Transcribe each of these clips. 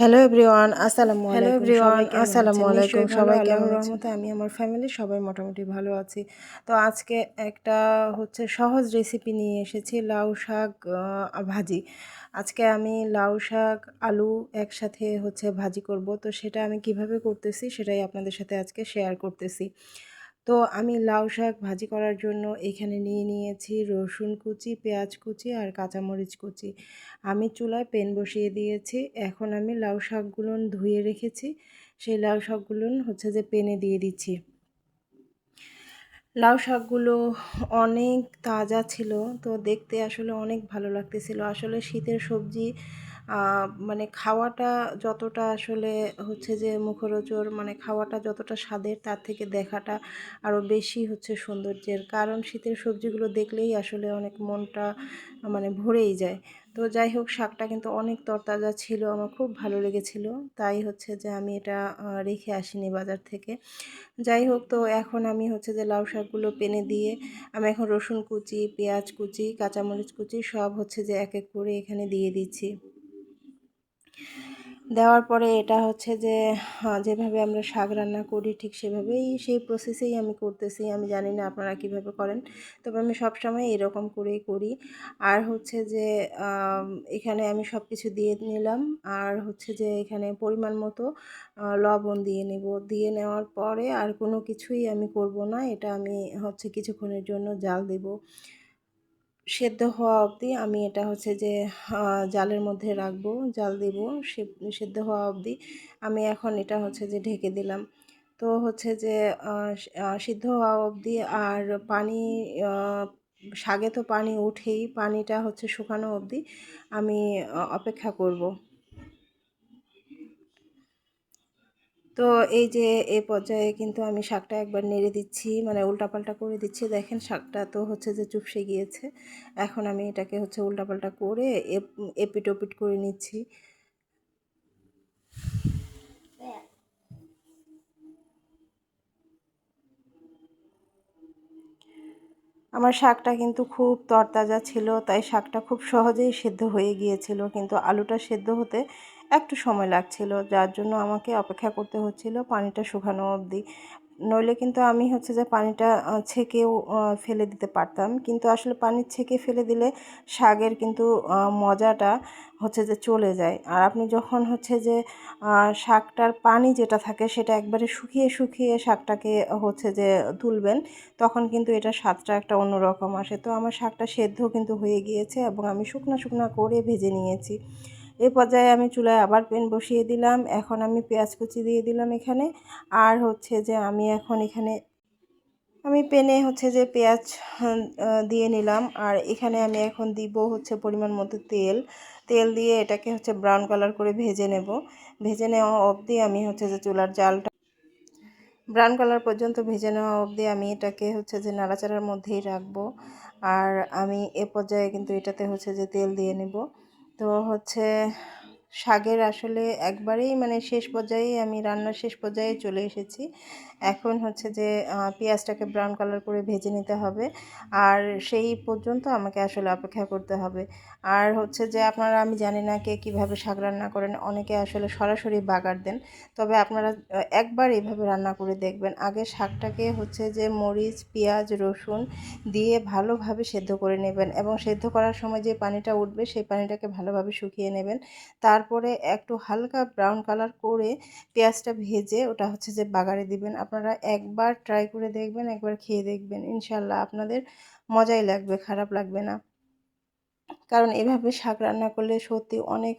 Hello everyone, আসসালামু আলাইকুম। সবাই কেমন আছেন? রহমতে আমি আমার ফ্যামিলি সবাই মোটামুটি ভালো আছি। তো আজকে একটা সহজ রেসিপি নিয়ে এসেছি, লাউ শাক ভাজি। আজকে আমি লাউ শাক আলু একসাথে ভাজি করব। তো সেটা আমি কিভাবে করতেছি সেটাই আপনাদের সাথে আজকে শেয়ার করতেছি। তো আমি লাউ শাক ভাজি করার জন্য এখানে নিয়ে নিয়েছি রসুন কুচি, পেঁয়াজ কুচি আর কাঁচামরিচ কুচি। আমি চুলায় প্যান বসিয়ে দিয়েছি। এখন আমি লাউ শাকগুলো ধুয়ে রেখেছি, সেই লাউ শাকগুলো প্যানে দিয়ে দিচ্ছি। লাউ শাকগুলো অনেক তাজা ছিল, তো দেখতে আসলে অনেক ভালো লাগতেছিল। আসলে শীতের সবজি মানে খাওয়াটা যতটা আসলে মুখরোচক, মানে খাওয়াটা যতটা স্বাদের, তার থেকে দেখাটা আরও বেশি সৌন্দর্যের। কারণ শীতের সবজিগুলো দেখলেই আসলে অনেক মনটা মানে ভরেই যায়। তো যাই হোক, শাকটা কিন্তু অনেক তরতাজা ছিল, আমার খুব ভালো লেগেছিল। তাই আমি এটা রেখে আসিনি বাজার থেকে। যাই হোক, তো এখন আমি লাউ শাকগুলো পেনে দিয়ে আমি এখন রসুন কুচি, পেঁয়াজ কুচি, কাঁচামরিচ কুচি সব এক এক করে এখানে দিয়ে দিচ্ছি। দেওয়ার পরে এটা যেভাবে আমরা শাক রান্না করি ঠিক সেভাবেই, সেই প্রসেসেই আমি করতেছি। আমি জানি না আপনারা কিভাবে করেন, তবে আমি সবসময় এরকম করেই করি। আর এখানে আমি সব কিছু দিয়ে নিলাম। আর এখানে পরিমাণ মতো লবণ দিয়ে নেব। দিয়ে নেওয়ার পরে আর কোনো কিছুই আমি করব না, এটা আমি কিছুক্ষণের জন্য জাল দেব। সেদ্ধ হওয়া অবধি আমি এটা জালের মধ্যে রাখবো, জাল দেব। সেদ্ধ হওয়া অবধি আমি এখন এটা ঢেকে দিলাম। তো সিদ্ধ হওয়া অবধি আর পানি, শাকে তো পানি উঠেই, পানিটা শুকানো অবধি আমি অপেক্ষা করব। তো এই যে এই পর্যায়ে কিন্তু আমি শাকটা একবার নেড়ে দিচ্ছি, মানে উল্টাপাল্টা করে দিচ্ছি। দেখেন শাকটা তো চুপসে গিয়েছে। এখন আমি এটাকে উল্টাপাল্টা করে এপিট ওপিট করে নিচ্ছি। আমার শাকটা কিন্তু খুব তরতাজা ছিল, তাই শাকটা খুব সহজেই সেদ্ধ হয়ে গিয়েছিল, কিন্তু আলুটা সেদ্ধ হতে একটু সময় লাগছিল, যার জন্য আমাকে অপেক্ষা করতে হচ্ছিল পানিটা শুকানো অবধি। নইলে কিন্তু আমি পানিটা ছেঁকেও ফেলে দিতে পারতাম, কিন্তু আসলে পানি ছেঁকে ফেলে দিলে শাকের কিন্তু মজাটা চলে যায়। আর আপনি যখন শাকটার পানি যেটা থাকে সেটা একবারে শুকিয়ে শুকিয়ে শাকটাকে তুলবেন, তখন কিন্তু এটা স্বাদটা একটা অন্যরকম আসে। তো আমার শাকটা সেদ্ধ কিন্তু হয়ে গিয়েছে এবং আমি শুকনো শুকনো করে ভেজে নিয়েছি। এই পর্যায়ে আমি চুলায় আবার প্যান বসিয়ে দিলাম। এখন আমি পেঁয়াজ কুচি দিয়ে দিলাম এখানে। আর আমি এখন এখানে প্যানে পেঁয়াজ দিয়ে নিলাম। আর এখানে আমি এখন দিব পরিমাণ মতো তেল। তেল দিয়ে এটাকে ব্রাউন কালার করে ভেজে নেব। ভেজে নেওয়া অবধি আমি চুলার জালটা ব্রাউন কালার পর্যন্ত ভেজে নেওয়া অবধি আমি এটাকে নাড়াচাড়ার মধ্যেই রাখবো। আর আমি এ পর্যায়ে কিন্তু এটাতে তেল দিয়ে নেব। তো শাকের আসলে একবারেই মানে শেষ পর্যায়ে, আমি রান্নার শেষ পর্যায়ে চলে এসেছি। এখন পেঁয়াজটাকে ব্রাউন কালার করে ভেজে নিতে হবে, আর সেই পর্যন্ত আমাকে আসলে অপেক্ষা করতে হবে। আর আপনারা, আমি জানি না কে কীভাবে শাক রান্না করেন, অনেকে আসলে সরাসরি বাগার দেন, তবে আপনারা একবার এইভাবে রান্না করে দেখবেন। আগে শাকটাকে মরিচ, পেঁয়াজ, রসুন দিয়ে ভালোভাবে সেদ্ধ করে নেবেন, এবং সেদ্ধ করার সময় যে পানিটা উঠবে সেই পানিটাকে ভালোভাবে শুকিয়ে নেবেন। তারপরে একটু হালকা ব্রাউন কালার করে পেঁয়াজটা ভেজে ওটা বাগারে দিবেন। আপনারা একবার ট্রাই করে দেখবেন, একবার খেয়ে দেখবেন, ইনশাল্লাহ আপনাদের মজাই লাগবে, খারাপ লাগবে না। কারণ এভাবে শাক রান্না করলে সত্যি অনেক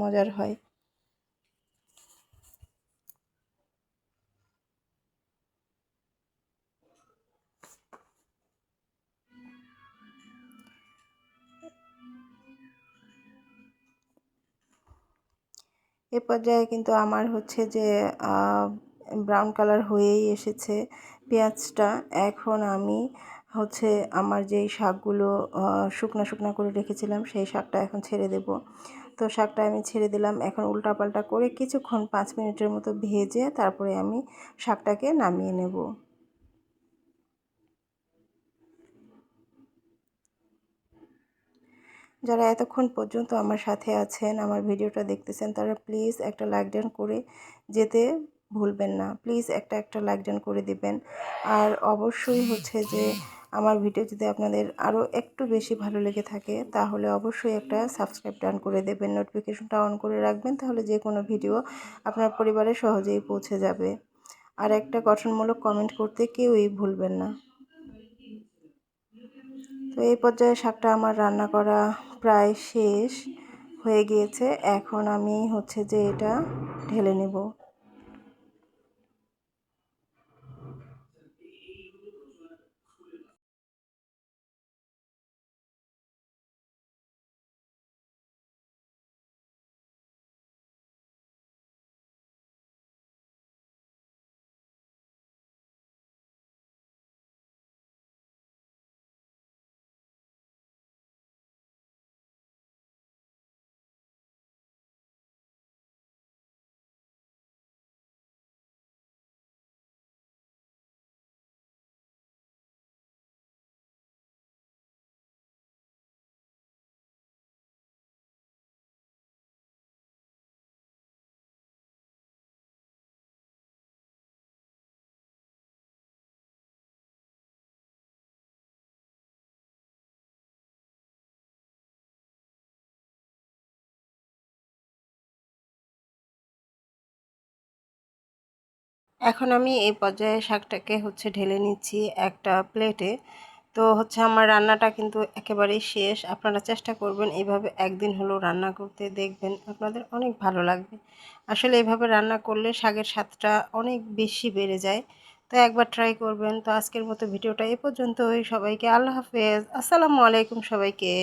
মজার হয়। এ পর্যায়ে কিন্তু আমার ব্রাউন কালার হয়েই এসেছে পেঁয়াজটা। এখন আমি আমার যেই শাকগুলো শুকনা শুকনা করে রেখেছিলাম সেই শাকটা এখন ছেড়ে দেব। তো শাকটা আমি ছেড়ে দিলাম। এখন উল্টাপাল্টা করে কিছুক্ষণ 5 মিনিটের মতো ভেজে তারপরে আমি শাকটাকে নামিয়ে নেব। যারা এতক্ষণ পর্যন্ত আমার সাথে আছেন, আমার ভিডিওটা দেখতেছেন, তারা প্লিজ একটা লাইক ডান করে যেতে ভুলবেন না। প্লিজ একটা লাইক ডান করে দিবেন। আর অবশ্যই হচ্ছে যে আমার ভিডিও যদি আপনাদের আরও একটু বেশি ভালো লেগে থাকে, তাহলে অবশ্যই একটা সাবস্ক্রাইব ডান করে দেবেন, নোটিফিকেশনটা অন করে রাখবেন, তাহলে যে কোনো ভিডিও আপনার পরিবারে সহজেই পৌঁছে যাবে। আর একটা গঠনমূলক কমেন্ট করতে কেউই ভুলবেন না। তো এই পর্যায়ে শাকটা আমার রান্না করা প্রায় শেষ হয়ে গিয়েছে। এখন আমি হচ্ছে যে এটা ঢেলে নেব। এখন আমি এই পর্যায়ে শাকটাকে হচ্ছে ঢেলে নিচ্ছি একটা প্লেটে। তো হচ্ছে আমার রান্নাটা কিন্তু একেবারেই শেষ। আপনারা চেষ্টা করবেন এইভাবে একদিন হলেও রান্না করতে, দেখবেন আপনাদের অনেক ভালো লাগবে। আসলে এভাবে রান্না করলে শাকের স্বাদটা অনেক বেশি বেড়ে যায়। তো একবার ট্রাই করবেন। তো আজকের মতো ভিডিওটা এ পর্যন্তই। সবাইকে আল্লাহ হাফেজ। আসসালামু আলাইকুম সবাইকে।